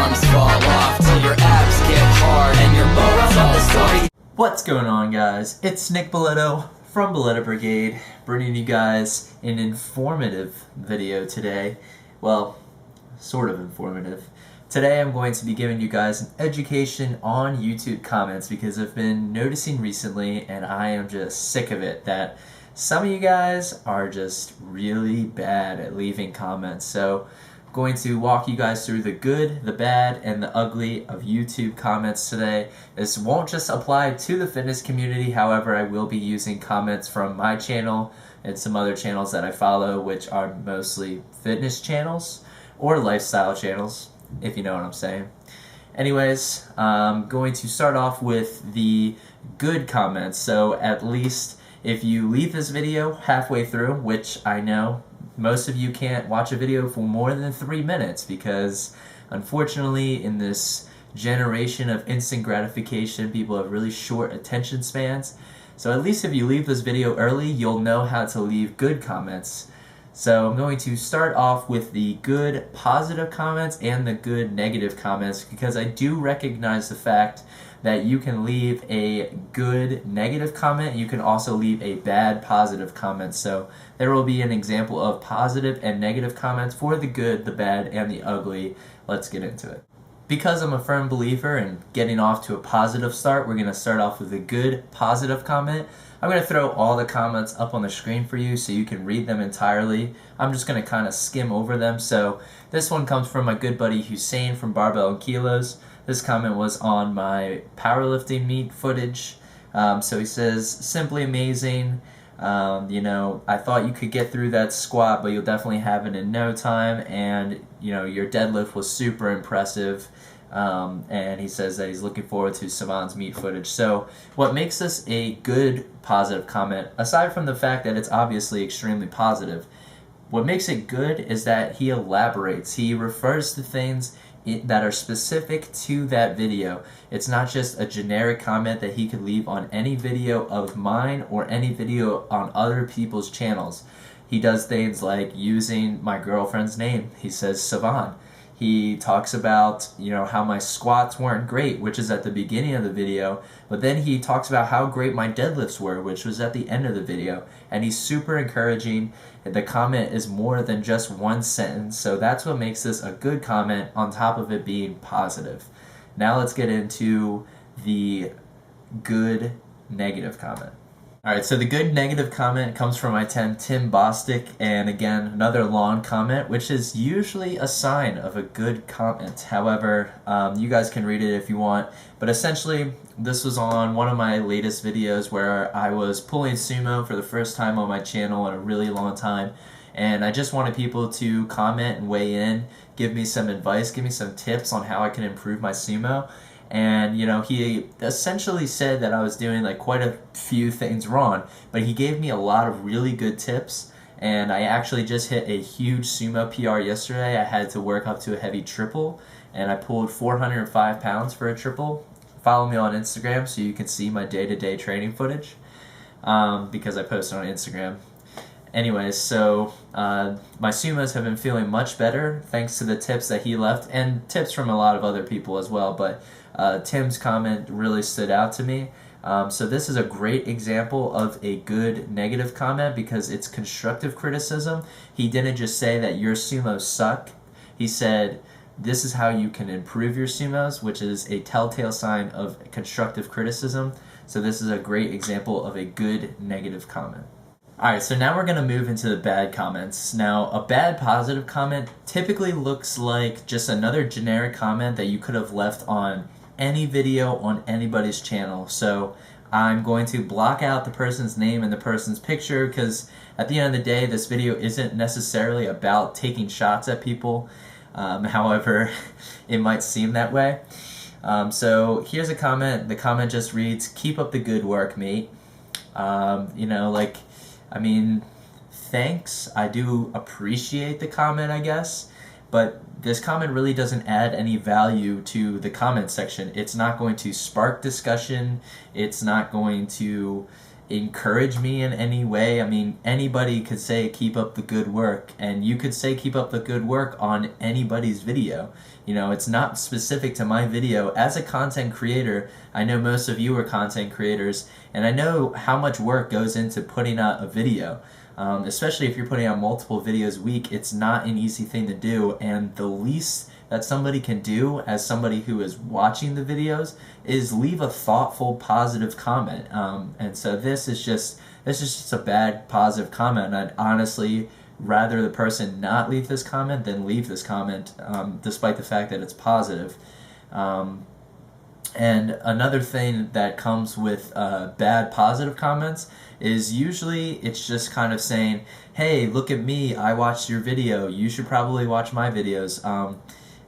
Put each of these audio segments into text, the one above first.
arms fall off till your abs get hard and your moral of the story. What's going on, guys? It's Nick Bolet from Bolet Brigade, bringing you guys an informative video today. Well, sort of informative. Today I'm going to be giving you guys an education on YouTube comments because I've been noticing recently, and I am just sick of it, that some of you guys are just really bad at leaving comments. So I'm going to walk you guys through the good, the bad, and the ugly of YouTube comments today. This won't just apply to the fitness community, however, I will be using comments from my channel and some other channels that I follow, which are mostly fitness channels or lifestyle channels, if you know what I'm saying. Anyways, I'm going to start off with the good comments. So at least if you leave this video halfway through, which I know most of you can't watch a video for more than 3 minutes because unfortunately in this generation of instant gratification, people have really short attention spans. So at least if you leave this video early, you'll know how to leave good comments. So I'm going to start off with the good positive comments and the good negative comments because I do recognize the fact that you can leave a good negative comment. You can also leave a bad positive comment. So there will be an example of positive and negative comments for the good, the bad, and the ugly. Let's get into it. Because I'm a firm believer in getting off to a positive start, we're going to start off with a good positive comment. I'm going to throw all the comments up on the screen for you so you can read them entirely. I'm just going to kind of skim over them. So this one comes from my good buddy Hussein from Barbell and Kilos. This comment was on my powerlifting meet footage. So he says, simply amazing. You know, I thought you could get through that squat, but you'll definitely have it in no time. And, you know, your deadlift was super impressive. And he says that he's looking forward to Savon's meet footage. So what makes this a good positive comment, aside from the fact that it's obviously extremely positive, what makes it good is that he elaborates. He refers to things that are specific to that video. It's not just a generic comment that he could leave on any video of mine or any video on other people's channels. He does things like using my girlfriend's name. He says Savon. He talks about, you know, how my squats weren't great, which is at the beginning of the video, but then he talks about how great my deadlifts were, which was at the end of the video, and he's super encouraging. The comment is more than just one sentence, so that's what makes this a good comment on top of it being positive. Now let's get into the good negative comment. Alright, so the good negative comment comes from my Tim Bostic, and again, another long comment, which is usually a sign of a good comment. However, you guys can read it if you want, but essentially, this was on one of my latest videos where I was pulling sumo for the first time on my channel in a really long time, and I just wanted people to comment and weigh in, give me some advice, give me some tips on how I can improve my sumo. And, you know, he essentially said that I was doing like quite a few things wrong, but he gave me a lot of really good tips, and I actually just hit a huge sumo PR yesterday. I had to work up to a heavy triple, and I pulled 405 pounds for a triple. Follow me on Instagram so you can see my day-to-day training footage, because I post it on Instagram. Anyways, so my sumos have been feeling much better thanks to the tips that he left, and tips from a lot of other people as well, but Tim's comment really stood out to me. So this is a great example of a good negative comment because it's constructive criticism. He didn't just say that your sumos suck. He said, this is how you can improve your sumos, which is a telltale sign of constructive criticism. So this is a great example of a good negative comment. Alright, so now we're going to move into the bad comments. Now, a bad positive comment typically looks like just another generic comment that you could have left on any video on anybody's channel. So I'm going to block out the person's name and the person's picture because at the end of the day, this video isn't necessarily about taking shots at people. However, it might seem that way. So here's a comment. The comment just reads, "Keep up the good work, mate." You know, like, I mean, thanks. I do appreciate the comment, I guess, but this comment really doesn't add any value to the comment section. It's not going to spark discussion. It's not going to encourage me in any way. I mean, anybody could say keep up the good work, and you could say keep up the good work on anybody's video. You know, it's not specific to my video. As a content creator, I know most of you are content creators, and I know how much work goes into putting out a video. Especially if you're putting out multiple videos a week, it's not an easy thing to do, and the least that somebody can do as somebody who is watching the videos is leave a thoughtful, positive comment. And so this is just a bad, positive comment. And I'd honestly rather the person not leave this comment than leave this comment, despite the fact that it's positive. And another thing that comes with bad positive comments is usually it's just kind of saying, hey, look at me, I watched your video, you should probably watch my videos.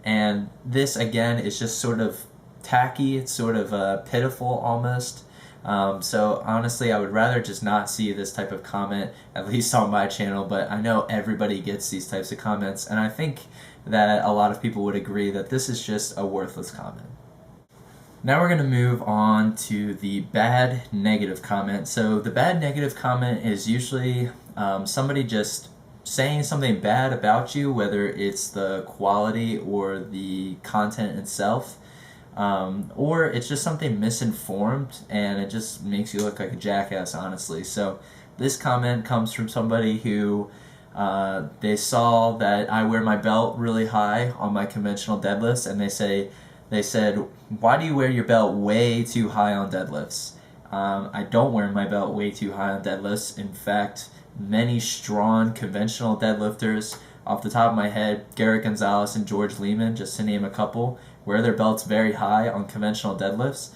And this, again, is just sort of tacky, it's sort of pitiful almost. So honestly, I would rather just not see this type of comment, at least on my channel, but I know everybody gets these types of comments, and I think that a lot of people would agree that this is just a worthless comment. Now we're going to move on to the bad negative comment. So the bad negative comment is usually somebody just saying something bad about you, whether it's the quality or the content itself, or it's just something misinformed and it just makes you look like a jackass, honestly. So this comment comes from somebody who they saw that I wear my belt really high on my conventional deadlifts, and they said, why do you wear your belt way too high on deadlifts? I don't wear my belt way too high on deadlifts. In fact, many strong conventional deadlifters, off the top of my head, Garrett Gonzalez and George Lehman, just to name a couple, wear their belts very high on conventional deadlifts.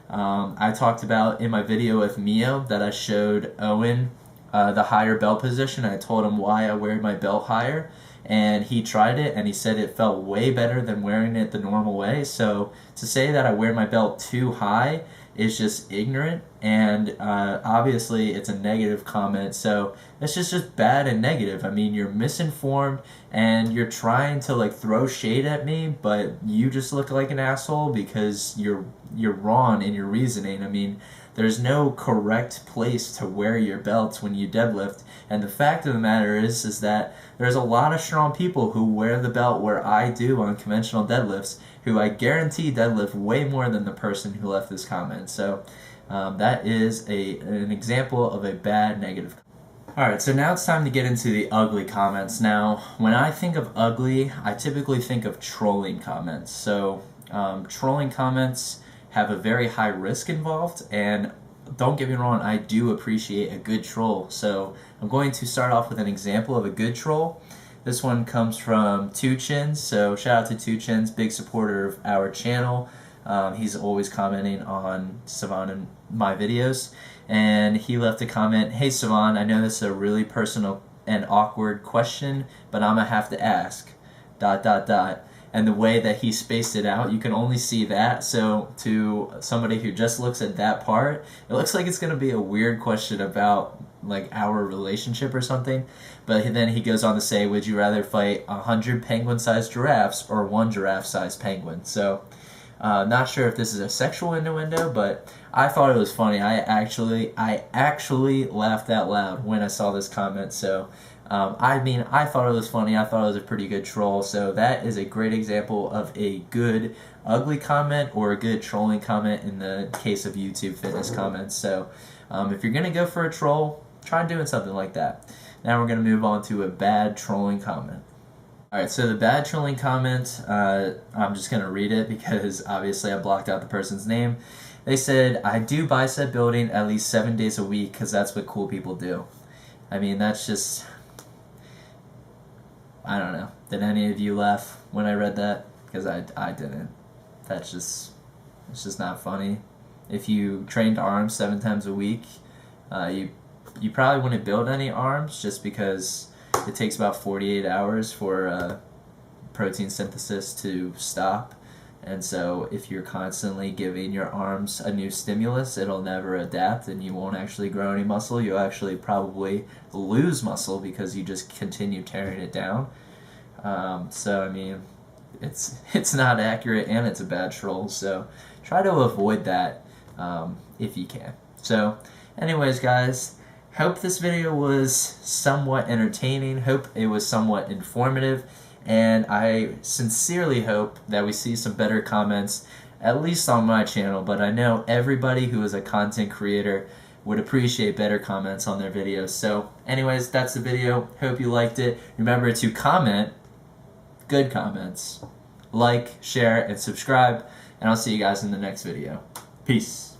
I talked about in my video with Mio that I showed Owen the higher belt position. I told him why I wear my belt higher, and he tried it and he said it felt way better than wearing it the normal way. So to say that I wear my belt too high is just ignorant, and obviously it's a negative comment, so it's just bad and negative. I mean, you're misinformed and you're trying to like throw shade at me, but you just look like an asshole because you're wrong in your reasoning. I mean, there's no correct place to wear your belts when you deadlift, and the fact of the matter is that there's a lot of strong people who wear the belt where I do on conventional deadlifts, who I guarantee deadlift way more than the person who left this comment. So that is an example of a bad negative comment. Alright, so now it's time to get into the ugly comments. Now, when I think of ugly, I typically think of trolling comments. So trolling comments have a very high risk involved, and don't get me wrong, I do appreciate a good troll. So I'm going to start off with an example of a good troll. This one comes from Two Chins, so shout out to Two Chins, big supporter of our channel. He's always commenting on Savan and my videos, and he left a comment, hey Savan, I know this is a really personal and awkward question, but I'm gonna have to ask, ... And the way that he spaced it out, you can only see that, so to somebody who just looks at that part, it looks like it's going to be a weird question about like our relationship or something, but then he goes on to say, would you rather fight 100 penguin-sized giraffes or 1 giraffe-sized penguin? So, not sure if this is a sexual innuendo, but I thought it was funny. I actually laughed out loud when I saw this comment, so I mean, I thought it was funny. I thought it was a pretty good troll. So that is a great example of a good ugly comment or a good trolling comment in the case of YouTube fitness comments. So if you're going to go for a troll, try doing something like that. Now we're going to move on to a bad trolling comment. Alright, so the bad trolling comment, I'm just going to read it because obviously I blocked out the person's name. They said, I do bicep building at least 7 days a week because that's what cool people do. I mean, that's just... I don't know. Did any of you laugh when I read that? Because I didn't. It's just not funny. If you trained arms 7 times a week, you probably wouldn't build any arms just because it takes about 48 hours for protein synthesis to stop. And so if you're constantly giving your arms a new stimulus, it'll never adapt and you won't actually grow any muscle. You'll actually probably lose muscle because you just continue tearing it down. So I mean, it's not accurate and it's a bad troll, so try to avoid that if you can. So anyways, guys, hope this video was somewhat entertaining, hope it was somewhat informative, and I sincerely hope that we see some better comments, at least on my channel, but I know everybody who is a content creator would appreciate better comments on their videos. So anyways, that's the video. Hope you liked it. Remember to comment good comments, like, share, and subscribe, and I'll see you guys in the next video. Peace.